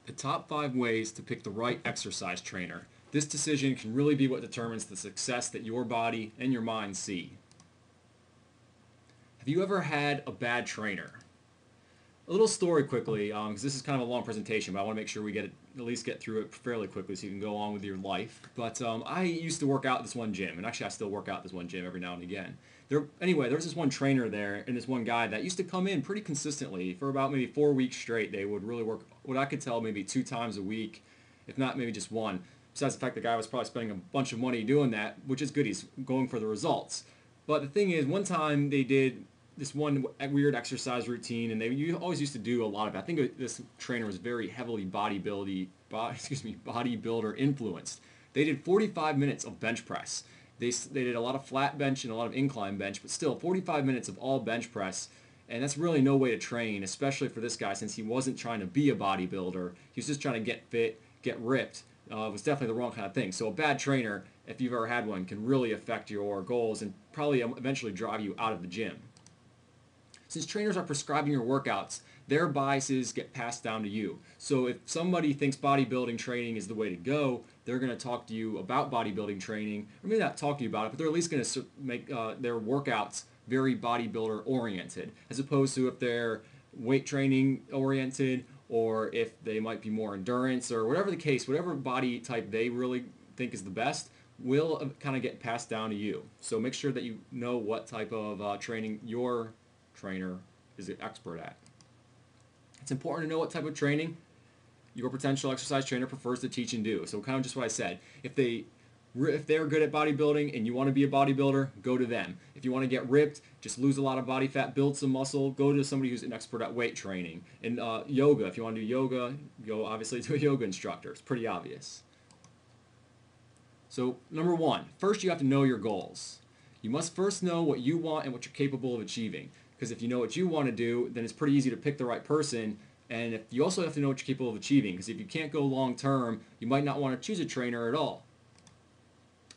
The top 5 ways to pick the right exercise trainer. This decision can really be what determines the success that your body and your mind see. Have you ever had a bad trainer? A little story quickly, because this is kind of a long presentation, but I want to make sure we at least get through it fairly quickly so you can go on with your life. But I used to work out at this one gym, and actually I still work out at this one gym every now and again. There was this one trainer there, and this one guy that used to come in pretty consistently for about maybe 4 weeks straight. They would really work, what I could tell, maybe 2 times a week, if not maybe just one. Besides the fact the guy was probably spending a bunch of money doing that, which is good. He's going for the results. But the thing is, one time they did this one weird exercise routine, and they always used to do a lot of it. I think this trainer was very heavily bodybuilder influenced. They did 45 minutes of bench press. They did a lot of flat bench and a lot of incline bench, but still 45 minutes of all bench press. And that's really no way to train, especially for this guy, since he wasn't trying to be a bodybuilder. He was just trying to get fit, get ripped. It was definitely the wrong kind of thing. So a bad trainer, if you've ever had one, can really affect your goals and probably eventually drive you out of the gym. Since trainers are prescribing your workouts, their biases get passed down to you. So if somebody thinks bodybuilding training is the way to go, they're going to talk to you about bodybuilding training, or maybe not talk to you about it, but they're at least going to make their workouts very bodybuilder oriented, as opposed to if they're weight training oriented, or if they might be more endurance, or whatever the case, whatever body type they really think is the best will kind of get passed down to you. So make sure that you know what type of training your trainer is an expert at. It's important to know what type of training your potential exercise trainer prefers to teach and do. So kind of just what I said. If they're good at bodybuilding and you want to be a bodybuilder, go to them. If you want to get ripped, just lose a lot of body fat, build some muscle, go to somebody who's an expert at weight training. And yoga, if you want to do yoga, go obviously to a yoga instructor. It's pretty obvious. So number one, first you have to know your goals. You must first know what you want and what you're capable of achieving. Because if you know what you want to do, then it's pretty easy to pick the right person. And if you also have to know what you're capable of achieving. Because if you can't go long term, you might not want to choose a trainer at all.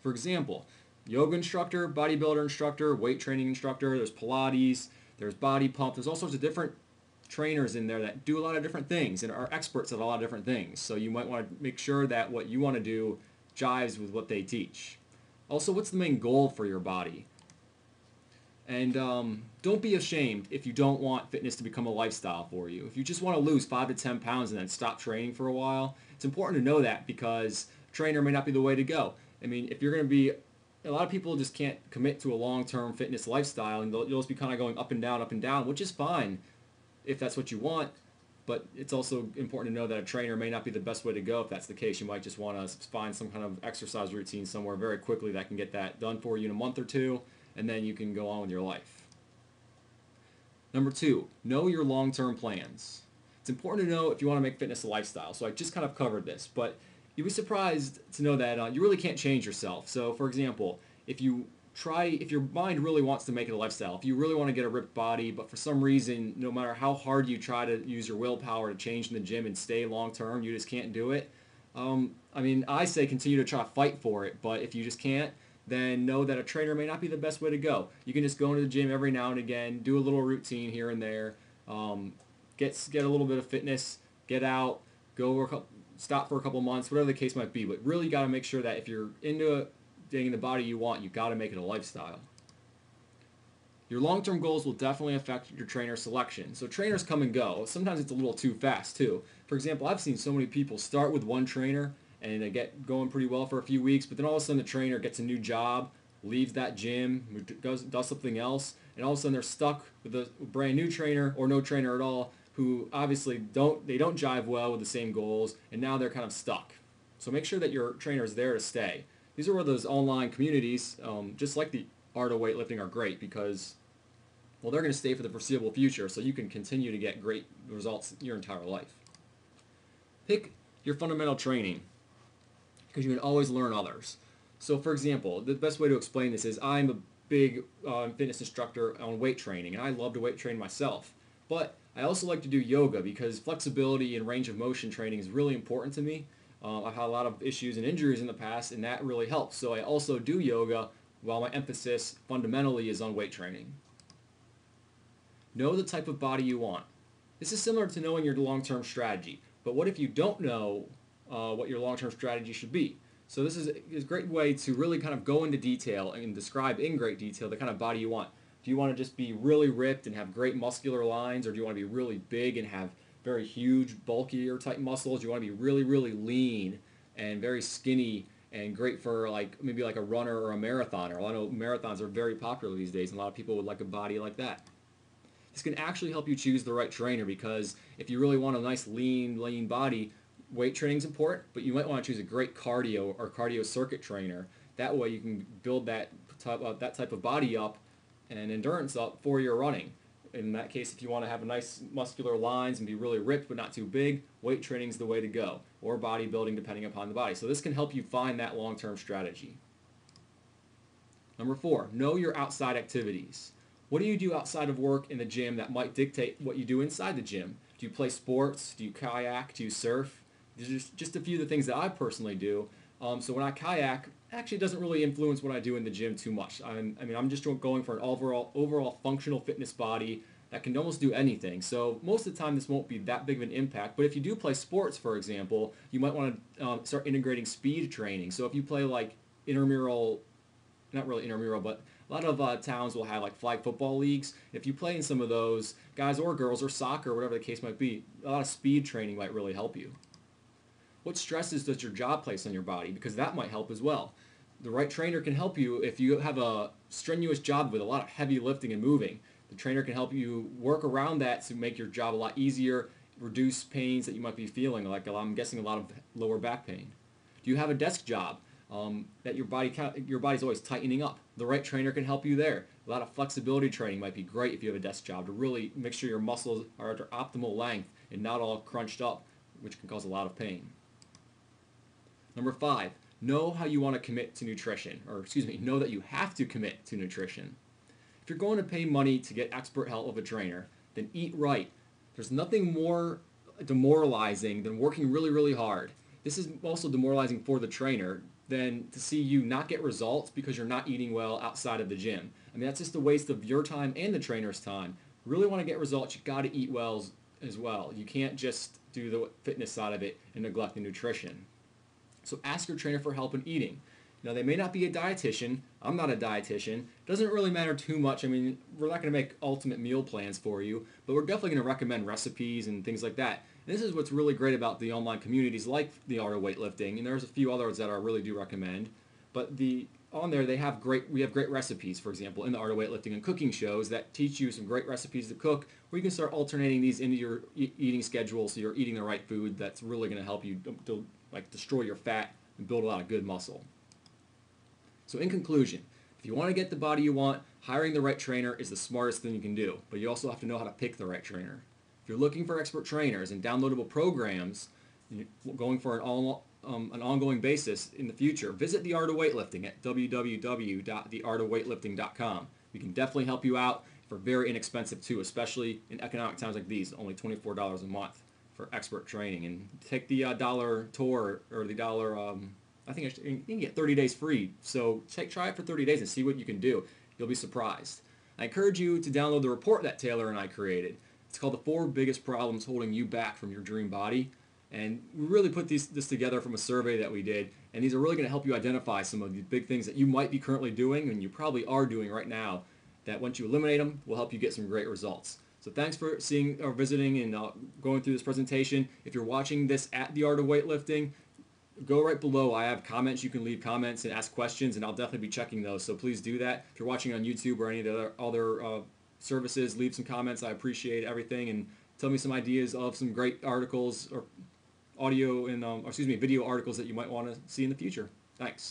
For example, yoga instructor, bodybuilder instructor, weight training instructor, there's Pilates, there's body pump, there's all sorts of different trainers in there that do a lot of different things and are experts at a lot of different things. So you might want to make sure that what you want to do jives with what they teach. Also, what's the main goal for your body? And don't be ashamed if you don't want fitness to become a lifestyle for you. If you just want to lose 5 to 10 pounds and then stop training for a while, it's important to know that because trainer may not be the way to go. I mean, if you're going to be, a lot of people just can't commit to a long-term fitness lifestyle, and you'll just be kind of going up and down, which is fine if that's what you want. But it's also important to know that a trainer may not be the best way to go. If that's the case, you might just want to find some kind of exercise routine somewhere very quickly that can get that done for you in a month or two, and then you can go on with your life. Number two, know your long-term plans. It's important to know if you want to make fitness a lifestyle. So I just kind of covered this, but you'd be surprised to know that you really can't change yourself. So for example, if your mind really wants to make it a lifestyle, if you really want to get a ripped body, but for some reason, no matter how hard you try to use your willpower to change in the gym and stay long-term, you just can't do it. I say continue to try to fight for it, but if you just can't, then know that a trainer may not be the best way to go. You can just go into the gym every now and again, do a little routine here and there, get a little bit of fitness, get out, stop for a couple months, whatever the case might be. But really got to make sure that if you're into getting the body you want, you got to make it a lifestyle. Your long-term goals will definitely affect your trainer selection. So trainers come and go. Sometimes it's a little too fast too. For example, I've seen so many people start with one trainer and they get going pretty well for a few weeks, but then all of a sudden the trainer gets a new job, leaves that gym, does something else, and all of a sudden they're stuck with a brand new trainer or no trainer at all, who obviously don't jive well with the same goals, and now they're kind of stuck. So make sure that your trainer is there to stay. These are where those online communities, just like the Art of Weightlifting, are great because, well, they're going to stay for the foreseeable future, so you can continue to get great results your entire life. Pick your fundamental training, because you can always learn others. So for example, the best way to explain this is I'm a big fitness instructor on weight training, and I love to weight train myself. But I also like to do yoga because flexibility and range of motion training is really important to me. I've had a lot of issues and injuries in the past, and that really helps. So I also do yoga while my emphasis fundamentally is on weight training. Know the type of body you want. This is similar to knowing your long-term strategy. But what if you don't know what your long-term strategy should be? So this is a great way to really kind of go into detail and describe in great detail the kind of body you want. Do you want to just be really ripped and have great muscular lines, or do you want to be really big and have very huge, bulkier type muscles? Do you want to be really, really lean and very skinny and great for like maybe like a runner or a marathoner? I know marathons are very popular these days, and a lot of people would like a body like that. This can actually help you choose the right trainer, because if you really want a nice lean body, weight training is important, but you might want to choose a great cardio or cardio circuit trainer. That way you can build that type of body up and endurance up for your running. In that case, if you want to have a nice muscular lines and be really ripped but not too big, weight training is the way to go, or bodybuilding depending upon the body. So this can help you find that long-term strategy. Number 4, know your outside activities. What do you do outside of work in the gym that might dictate what you do inside the gym? Do you play sports? Do you kayak? Do you surf? These are just a few of the things that I personally do. So when I kayak, actually it doesn't really influence what I do in the gym too much. I'm just going for an overall functional fitness body that can almost do anything. So most of the time this won't be that big of an impact. But if you do play sports, for example, you might want to start integrating speed training. So if you play like intramural, not really intramural, but a lot of towns will have like flag football leagues. If you play in some of those, guys or girls, or soccer, whatever the case might be, a lot of speed training might really help you. What stresses does your job place on your body? Because that might help as well. The right trainer can help you if you have a strenuous job with a lot of heavy lifting and moving. The trainer can help you work around that to make your job a lot easier, reduce pains that you might be feeling, like I'm guessing a lot of lower back pain. Do you have a desk job that your body's always tightening up? The right trainer can help you there. A lot of flexibility training might be great if you have a desk job to really make sure your muscles are at their optimal length and not all crunched up, which can cause a lot of pain. Number 5, know how you want to commit to nutrition, know that you have to commit to nutrition. If you're going to pay money to get expert help of a trainer, then eat right. There's nothing more demoralizing than working really, really hard. This is also demoralizing for the trainer than to see you not get results because you're not eating well outside of the gym. That's just a waste of your time and the trainer's time. Really want to get results, you got to eat well as well. You can't just do the fitness side of it and neglect the nutrition. So ask your trainer for help in eating. Now, they may not be a dietitian. I'm not a dietitian. It doesn't really matter too much. We're not going to make ultimate meal plans for you, but we're definitely going to recommend recipes and things like that. And this is what's really great about the online communities like The Art of Weightlifting, and there's a few others that I really do recommend. But on there, we have great recipes, for example, in The Art of Weightlifting and cooking shows that teach you some great recipes to cook, where you can start alternating these into your eating schedule so you're eating the right food that's really going to help you destroy your fat and build a lot of good muscle. So in conclusion, if you want to get the body you want, hiring the right trainer is the smartest thing you can do, but you also have to know how to pick the right trainer. If you're looking for expert trainers and downloadable programs, going for an ongoing basis in the future, visit The Art of Weightlifting at www.theartofweightlifting.com. We can definitely help you out for very inexpensive too, especially in economic times like these, only $24 a month for expert training. And take the dollar tour, or the dollar, I think you can get 30 days free. So try it for 30 days and see what you can do. You'll be surprised. I encourage you to download the report that Taylor and I created. It's called The 4 Biggest Problems Holding You Back from Your Dream Body. And we really put this together from a survey that we did. And these are really going to help you identify some of the big things that you might be currently doing, and you probably are doing right now, that once you eliminate them will help you get some great results. So thanks for seeing or visiting and going through this presentation. If you're watching this at The Art of Weightlifting, go right below. I have comments. You can leave comments and ask questions, and I'll definitely be checking those. So please do that. If you're watching on YouTube or any of the other services, leave some comments. I appreciate everything, and tell me some ideas of some great articles or audio and video articles that you might want to see in the future. Thanks.